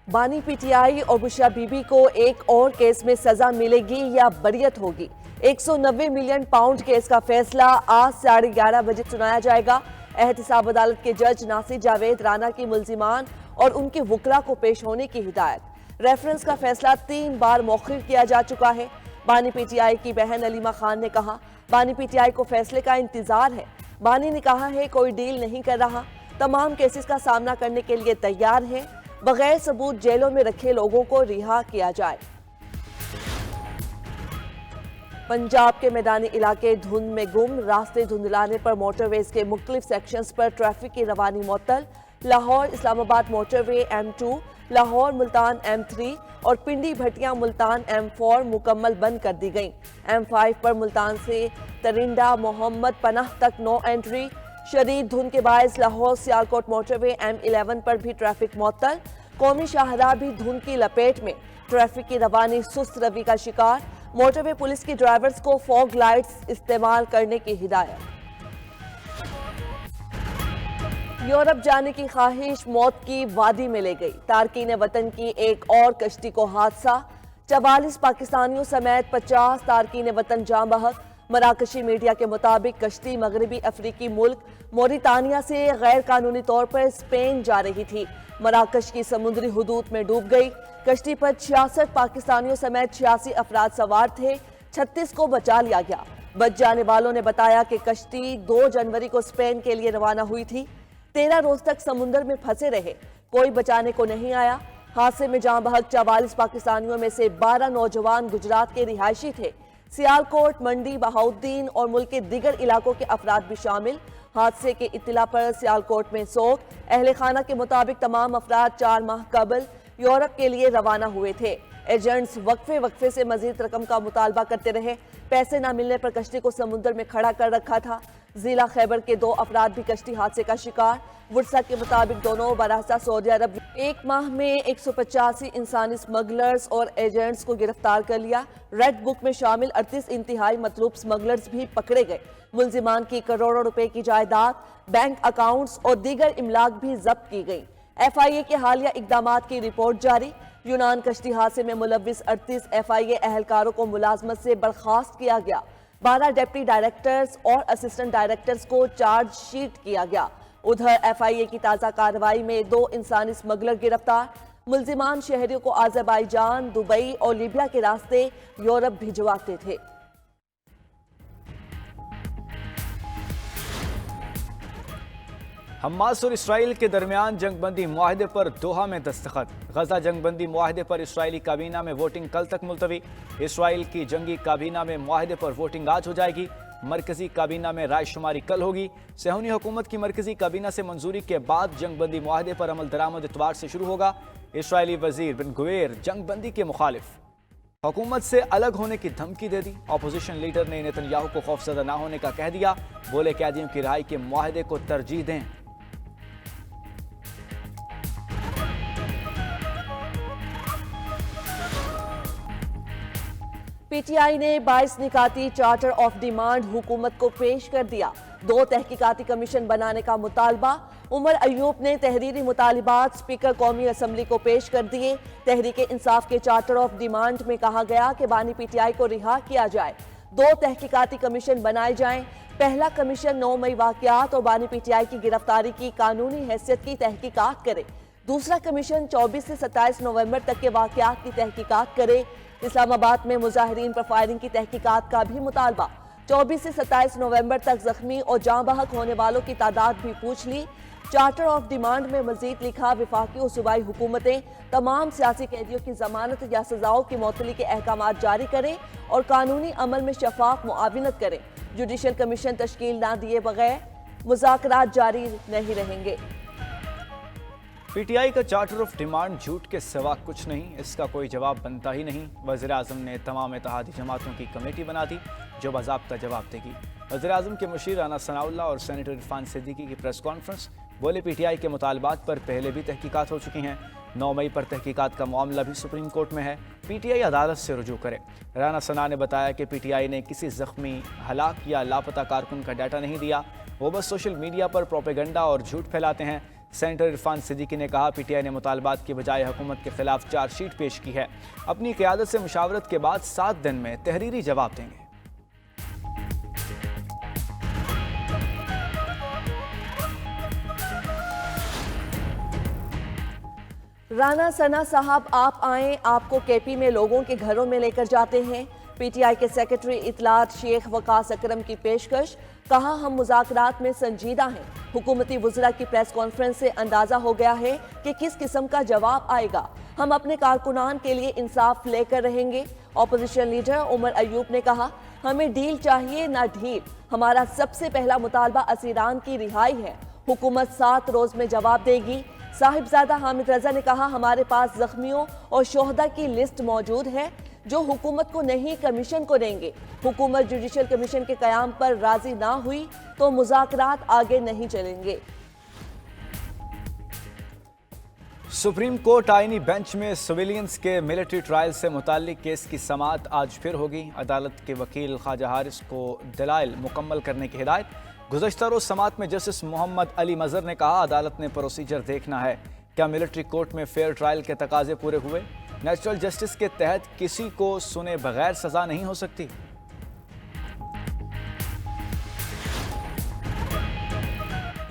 बानी पीटीआई और बुशरा बीबी को एक और केस में सजा मिलेगी या बरियत होगी। 190 मिलियन पाउंड केस का फैसला आज 11:30 बजे सुनाया जाएगा। एहतसाब अदालत के जज नासिर जावेद राना की मुल्जिमान और उनके वकला को पेश होने की हिदायत। रेफरेंस का फैसला 3 बार मौखिर किया जा चुका है। बानी पीटीआई की बहन अलीमा खान ने कहा, बानी पीटीआई को फैसले का इंतजार है। बानी ने कहा है कोई डील नहीं कर रहा, तमाम केसेस का सामना करने के लिए तैयार है। बगैर सबूत जेलों में रखे लोगों को रिहा किया जाए। पंजाब के मैदानी इलाके धुंध में गुम, रास्ते धुंधलाने पर मोटरवेज के मुख्तलिफ सेक्शंस पर ट्रैफिक की रवानी मुअत्तल। Lahore Islamabad motorway M2, Lahore Multan M3 और पिंडी भटिया मुल्तान M4 मुकम्मल बंद कर दी गई। M5 पर मुल्तान से तरिंडा मोहम्मद पनाह तक नो एंट्री। शदीद धुंध के बायस लाहौर सियालकोट मोटरवे M11 पर भी ट्रैफिक मुअत्तल। कौमी शाहराह भी धुंध की लपेट में, ट्रैफिक की रवानी सुस्त रवि का शिकार। मोटरवे पुलिस की ड्राइवर्स को फॉग लाइट्स इस्तेमाल करने की हिदायत। यूरोप जाने की ख्वाहिश मौत की वादी में ले गई। तारकीन वतन की एक और कश्ती को हादसा। 44 पाकिस्तानियों समेत 50 तारकीन वतन जाँ बहक। मराकशी मीडिया के मुताबिक कश्ती मगरबी अफ्रीकी मुल्क मोरितानिया से गैर कानूनी तौर पर स्पेन जा रही थी। मराकश की समुद्री हुदूद में डूब गई। कश्ती पर 66 पाकिस्तानियों समेत 86 अफराद सवार थे। 36 को बचा लिया गया। बच जाने वालों ने बताया कि कश्ती 2 जनवरी को स्पेन के लिए रवाना हुई थी। 13 रोज तक समुद्र में फंसे रहे, कोई बचाने को नहीं आया। हादसे में जाँ बहक 44 पाकिस्तानियों में से 12 नौजवान गुजरात के रिहायशी थे। सियालकोट, मंडी, बहाउद्दीन और मुल्क के दीगर इलाकों के अफराद भी शामिल। हादसे के इत्तला पर सियालकोट में सोग। अहले खाना के मुताबिक तमाम अफराद 4 माह कबल यूरोप के लिए रवाना हुए थे। एजेंट्स वक्फे से मजीद रकम का मुतालबा करते रहे। पैसे न मिलने पर कश्ती को समुद्र में खड़ा कर रखा था। जिला खैबर के 2 अफराद भी कश्ती हादसे का शिकार। वुरसा के मुताबिक दोनों बरास्ता सऊदी अरब एक माह में 185 इंसानी स्मगलर्स और एजेंट्स को गिरफ्तार कर लिया। रेड बुक में शामिल 38 इंतहाई मतलूब स्मगलर्स भी पकड़े गए। मुल्जिमान की करोड़ों रुपए की जायदाद, बैंक अकाउंट्स और दीगर इमलाक भी जब्त की गई। FIA के हालिया इकदामात की रिपोर्ट जारी। यूनान कश्ती हादसे में मुलविस 38 FIA अहलकारों को मुलाजमत से बर्खास्त किया गया। 12 डिप्टी डायरेक्टर्स और असिस्टेंट डायरेक्टर्स को चार्जशीट किया गया। उधर FIA की ताज़ा कार्रवाई में 2 इंसानी स्मगलर गिरफ्तार। मुल्जिमान शहरियों को अज़रबाईजान, दुबई और लीबिया के रास्ते यूरोप भिजवाते थे। हमास और इसराइल के दरमियान जंगबंदी मुआहदे पर दोहा में दस्तखत। गजा जंगबंदी मुआहदे पर इसराइली काबीना में वोटिंग कल तक मुलतवी। इसराइल की जंगी काबीना में मुआहदे पर वोटिंग आज हो जाएगी। मरकजी काबीना में राय शुमारी कल होगी। सेहूनी हुकूमत की मरकजी काबीना से मंजूरी के बाद जंगबंदी मुआहदे पर अमल दरामद इतवार से शुरू होगा। इसराइली वजीर बिन गुवेर जंगबंदी के मुखालिफ, हुकूमत से अलग होने की धमकी दे दी। अपोजिशन लीडर ने नेतन्याहू को खौफजदा न होने का कह दिया। बोले कैदियों की रिहाई के मुआहदे को तरजीह दें। PTI ने 22 निकाती चार्टर ऑफ डिमांड हुकूमत को पेश कर दिया। 2 तहकीकाती कमीशन बनाने का मुतालबा। उमर अयूब ने तहरीरी मुतालिबात स्पीकर कौमी असम्बली को पेश कर दिए। तहरीक इंसाफ के चार्टर ऑफ डिमांड में कहा गया कि बानी PTI को रिहा किया जाए। 2 तहकीकाती कमीशन बनाए जाएं। पहला कमीशन 9 मई वाकयात और बानी PTI की गिरफ्तारी की कानूनी हैसियत की तहकीकात करे। दूसरा कमीशन 24 से 27 नवंबर तक के वाकयात की तहकीकात करे। इस्लामाबाद में मुजाहिरीन पर फायरिंग की तहकीकात का भी मुतालबा। 24 से 27 नवंबर तक जख्मी और जाँ बहक होने वालों की तादाद भी पूछ ली। चार्टर ऑफ डिमांड में मजीद लिखा, विफाकी और सूबाई हुकूमतें तमाम सियासी कैदियों की जमानत या सजाओं की मौतली के अहकाम जारी करें और कानूनी अमल में शफाफ मुआविनत करें। जुडिशल कमीशन तश्कील न दिए बगैर मुज़ाकरात जारी नहीं रहेंगे। PTI का चार्टर ऑफ डिमांड झूठ के सिवा कुछ नहीं, इसका कोई जवाब बनता ही नहीं। वज़ीर आज़म ने तमाम इत्तेहादी जमातों की कमेटी बना दी जो बाज़ाब्ता जवाब देगी। वज़ीर आज़म के मुशीर राना सनाउल्लाह और सेनेटर इरफान सिद्दीकी की प्रेस कॉन्फ्रेंस। बोले PTI के मुतालबात पर पहले भी तहकीकात हो चुकी हैं। 9 मई पर तहकीकात का मामला भी सुप्रीम कोर्ट में है। PTI अदालत से रुजू करे। राना सना ने बताया कि PTI ने किसी जख्मी, हलाक या लापता कारकुन का डाटा नहीं दिया। वो बस सोशल मीडिया पर प्रोपेगेंडा और झूठ फैलाते हैं। सेनेटर इरफान सिद्दीकी ने कहा, पीटीआई ने मुतालबात की बजाय हुकूमत के खिलाफ चार्जशीट पेश की है। अपनी क़यादत से मुशावरत के बाद 7 दिन में तहरीरी जवाब देंगे। राना सना साहब आप आए, आपको केपी में लोगों के घरों में लेकर जाते हैं। पीटीआई के सेक्रेटरी इतलात शेख वकास अकरम की पेशकश, कहा हम मुज़ाकरात में संजीदा हैं। हुकूमती वज़रा की प्रेस कॉन्फ्रेंस से अंदाजा हो गया है कि किस किस्म का जवाब आएगा। हम अपने कारकुनान के लिए इंसाफ लेकर रहेंगे। अपोजिशन लीडर उमर अयूब ने कहा, हमें डील चाहिए ना ढील। हमारा सबसे पहला मुतालबा असीरान की रिहाई है। हुकूमत 7 रोज में जवाब देगी। साहिबजादा हामिद रजा ने कहा, हमारे पास जख्मियों और शोहदा की लिस्ट मौजूद है जो हुकूमत को नहीं कमीशन को देंगे। हुकूमत जुडिशल कमीशन के कयाम पर राजी ना हुई तो मुज़ाकरात आगे नहीं चलेंगे। सुप्रीम कोर्ट आईनी बेंच में सिविलियंस के मिलिट्री ट्रायल से मुताल्लिक केस की समाअत आज फिर होगी। अदालत के वकील ख्वाजा हारिस को दलाइल मुकम्मल करने की हिदायत। गुज़श्ता रोज समाअत में जस्टिस मोहम्मद अली मजहर ने कहा, अदालत ने प्रोसीजर देखना है, क्या मिलिट्री कोर्ट में फेयर ट्रायल के तकाजे पूरे हुए। नेचुरल जस्टिस के तहत किसी को सुने बगैर सजा नहीं हो सकती।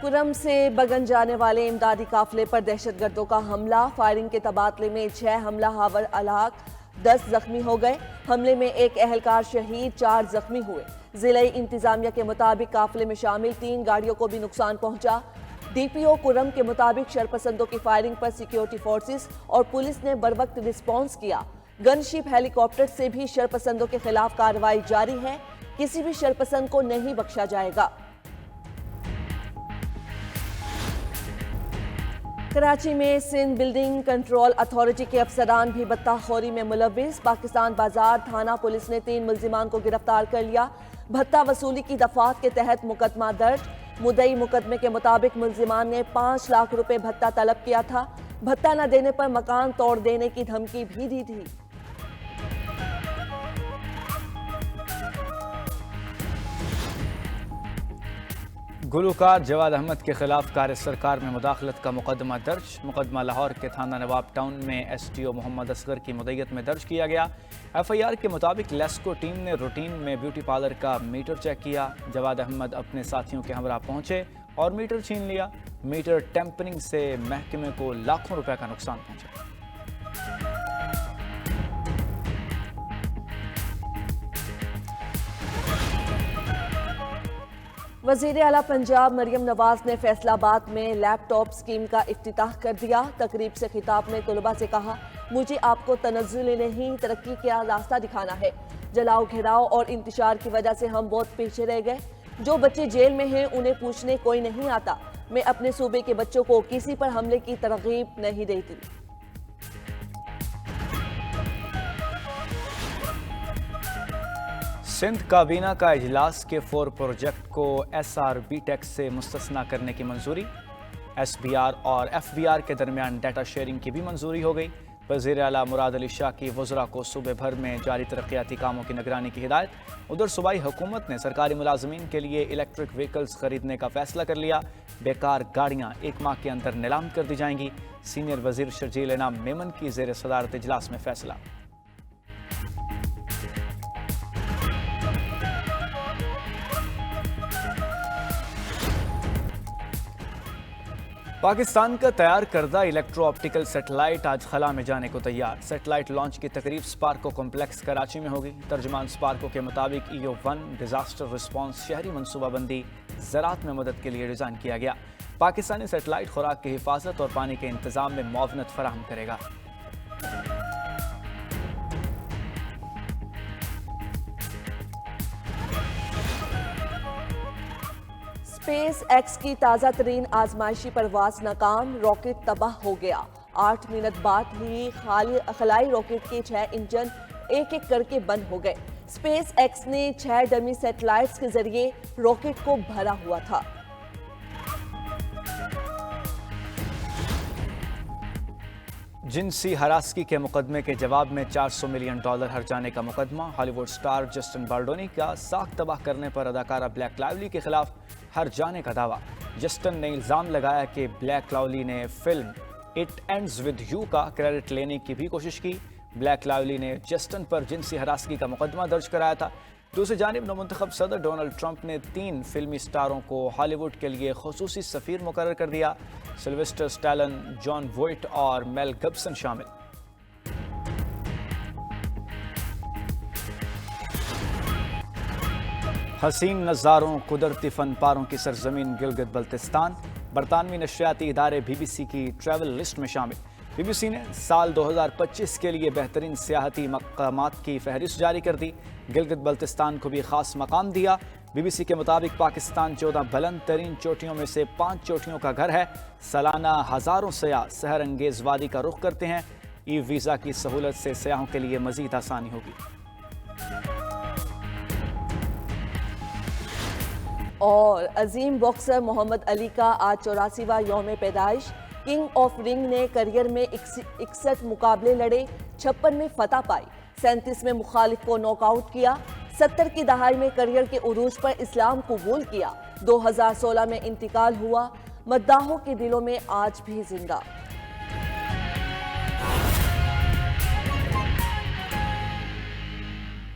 कुरम से बगन जाने वाले इमदादी काफिले पर दहशतगर्दों का हमला। फायरिंग के तबादले में 6 हमला हावर हलाक, 10 जख्मी हो गए। हमले में 1 एहलकार शहीद, 4 जख्मी हुए। जिला इंतजामिया के मुताबिक काफिले में शामिल 3 गाड़ियों को भी नुकसान पहुंचा। डीपीओ कुरम के मुताबिक शरपसंदों की फायरिंग पर सिक्योरिटी फोर्सेस और पुलिस ने बरवक्त रिस्पॉन्स किया। गनशिप हेलीकॉप्टर से भी शरपसंदों के खिलाफ कार्रवाई जारी है। किसी भी शरपसंद को नहीं बख्शा जाएगा। कराची में सिंध बिल्डिंग कंट्रोल अथॉरिटी के अफसरान भी भत्ताखोरी में मुलविस। पाकिस्तान बाजार थाना पुलिस ने 3 मुल्जिमान को गिरफ्तार कर लिया। भत्ता वसूली की दफात के तहत मुकदमा दर्ज। मुद्दई मुकदमे के मुताबिक मुल्जिमान ने 5 लाख रुपए भत्ता तलब किया था। भत्ता न देने पर मकान तोड़ देने की धमकी भी दी थी। गुलूकार जवाद अहमद के खिलाफ कार्य सरकार में मुदाखलत का मुकदमा दर्ज। मुकदमा लाहौर के थाना नवाब टाउन में एसटीओ मोहम्मद असगर की मुद्दत में दर्ज किया गया। एफआईआर के मुताबिक लेस्को टीम ने रूटीन में ब्यूटी पार्लर का मीटर चेक किया। जवाद अहमद अपने साथियों के हमरा पहुंचे और मीटर छीन लिया। मीटर टेम्परिंग से महकमे को लाखों रुपए का नुकसान पहुंचा। वज़ीर आला पंजाब मरियम नवाज ने फैसलाबाद में लैपटॉप स्कीम का इफ्तिताह कर दिया। तकरीब से खिताब में तलबा से कहा, मुझे आपको तनज़्ज़ुल नहीं तरक्की का रास्ता दिखाना है। जलाओ घेराव और इंतशार की वजह से हम बहुत पीछे रह गए। जो बच्चे जेल में हैं उन्हें पूछने कोई नहीं आता। मैं अपने सूबे के बच्चों को किसी पर हमले की तरगीब नहीं देती। सिंध काबीना का इजलास के 4 प्रोजेक्ट को SRB टैक्स से मुस्तस्ना करने की मंजूरी। SBR और FBR के दरमियान डाटा शेयरिंग की भी मंजूरी हो गई। वज़ीर आला मुराद अली शाह की वज़रा को सूबे भर में जारी तरक्याती कामों की निगरानी की हिदायत। उधर सूबाई हुकूमत ने सरकारी मुलाजमीन के लिए इलेक्ट्रिक व्हीकल्स खरीदने का फैसला कर लिया। बेकार गाड़ियाँ 1 माह के अंदर नीलाम कर दी जाएंगी। सीनियर वजीर शर्जील इनाम मेमन की ज़ेर सदारत इजलास में फैसला। पाकिस्तान का तैयार करदा इलेक्ट्रो ऑप्टिकल सेटेलाइट आज खला में जाने को तैयार। सेटेलाइट लॉन्च की तकरीब स्पार्को कॉम्प्लेक्स कराची में होगी। तर्जमान स्पार्को के मुताबिक EO1 डिजास्टर रिस्पांस शहरी मनसूबाबंदी ज़राअत में मदद के लिए डिज़ाइन किया गया। पाकिस्तानी सेटेलाइट खुराक की हिफाजत और पानी के इंतजाम में मुआवनत फराहम करेगा। स्पेस एक्स की ताज़ा तरीन आजमाइशी परवाज नाकाम, रॉकेट तबाह हो गया। 8 मिनट बाद ही खलाई रॉकेट के 6 इंजन एक एक करके बंद हो गए। स्पेस एक्स ने 6 डमी सैटेलाइट्स के जरिए रॉकेट को भरा हुआ था। जिनसी हरासगी के मुकदमे के जवाब में $400 मिलियन हर्जाने का मुकदमा। हॉलीवुड स्टार जस्टिन बार्डोनी का साख तबाह करने पर अदाकारा ब्लैक लाइवली के खिलाफ हर्जाने का दावा। जस्टिन ने इल्जाम लगाया कि ब्लैक लावली ने film it ends with you का क्रेडिट लेने की भी कोशिश की। ब्लैक लावली ने जस्टिन पर जिनसी हरासगी का मुकदमा दर्ज कराया था। दूसरी जानिब नवमुंतखब सदर डोनाल्ड ट्रंप ने 3 फिल्मी स्टारों को हॉलीवुड के लिए खुसूसी सफीर मुकर्रर कर दिया। सिल्वेस्टर स्टैलन, जॉन वोइट और मेल गिब्सन शामिल। हसीन नज़ारों, कुदरती फनपारों की सरजमीन गिलगित बल्तिस्तान बरतानवी नशरियाती इदारे BBC की ट्रैवल लिस्ट में शामिल। BBC ने साल 2025 के लिए बेहतरीन सियाहती मकामात की फहरिस्त जारी कर दी। गिलगित बल्तिस्तान को भी खास मकाम दिया। BBC के मुताबिक पाकिस्तान 14 बुलंद तरीन चोटियों में से 5 चोटियों का घर है। सालाना हज़ारों सयाह सहर अंगेज वादी का रुख करते हैं। ई वीज़ा की सहूलत से सयाहों के लिए मजीद आसानी होगी। और अजीम बॉक्सर मोहम्मद अली का आज 84वां यौम पैदाइश। किंग ऑफ रिंग ने करियर में 61 मुकाबले लड़े, 56 में फतह पाई, 37 में मुखालिफ को नॉकआउट किया। 70 की दहाई में करियर के उरूज पर इस्लाम कबूल किया। 2016 में इंतकाल हुआ। मद्दाहों के दिलों में आज भी जिंदा।